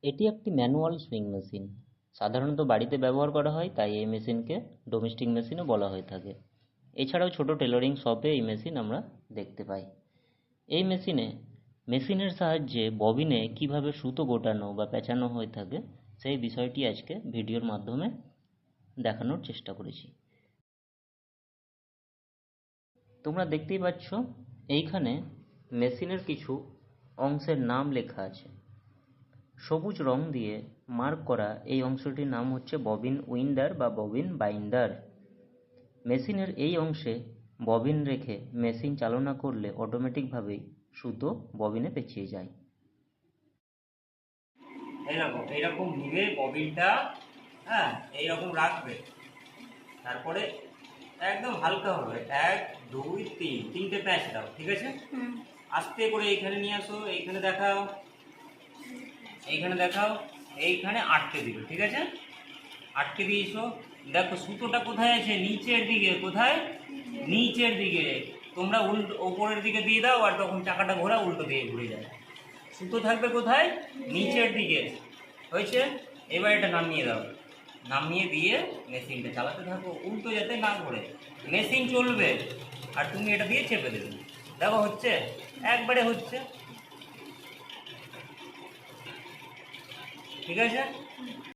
এটি একটি manual sewing machine. সাধারণত বাড়িতে ব্যবহার করা হয়, তাই এই মেশিনকে ডোমেস্টিক মেশিনও বলা হয়ে থাকে। এছাড়াও ছোট টেলরিং শপে এই মেশিন আমরা দেখতে পাই। এই মেশিনের সাহায্যে ববিনে কিভাবে সুতো গোটানো বা পেঁচানো হয়ে থাকে সেই বিষয়টি আজকে ভিডিওর মাধ্যমে দেখানোর চেষ্টা করেছি। তোমরা দেখতেই পাচ্ছ এইখানে মেশিনের কিছু অংশের নাম লেখা আছে। সবুজ রং দিয়ে মার্ক করা এই অংশটির নাম হচ্ছে ববিন উইন্ডার বা ববিন বাইন্ডার। মেশিনের এই অংশে ববিন রেখে মেশিন চালনা করলে অটোমেটিকভাবেই সুতো ববিনে পেঁচিয়ে যায়। এইরকম নিবে ববিনটা, হ্যাঁ এইরকম রাখবে, তারপরে একদম হালকা হবে, 1 2 3 তিনটে প্যাঁচ দাও, ঠিক আছে? আস্তে করে এইখানে নিয়ে আসো, এইখানে দেখাও, এইখানে দেখাও, এইখানে আটকে দিবে, ঠিক আছে? আটকে দিয়েছো। দেখো সুতোটা কোথায় আছে? নিচের দিকে। কোথায়? নিচের দিকে। তোমরা উল্টো ওপরের দিকে দিয়ে দাও, আর তখন চাকাটা ঘোরা উল্টো দিকে ঘুরে যায়। সুতো থাকবে কোথায়? নিচের দিকে। হয়েছে? এবার এটা নামিয়ে দাও। নামিয়ে দিয়ে মেশিনটা চালাতে থাকো, উল্টো যাতে না ঘোরে। মেশিন চলবে আর তুমি এটা দিয়ে চেপে দেবে। দেখো হচ্ছে, একবারে হচ্ছে, ঠিক আছে?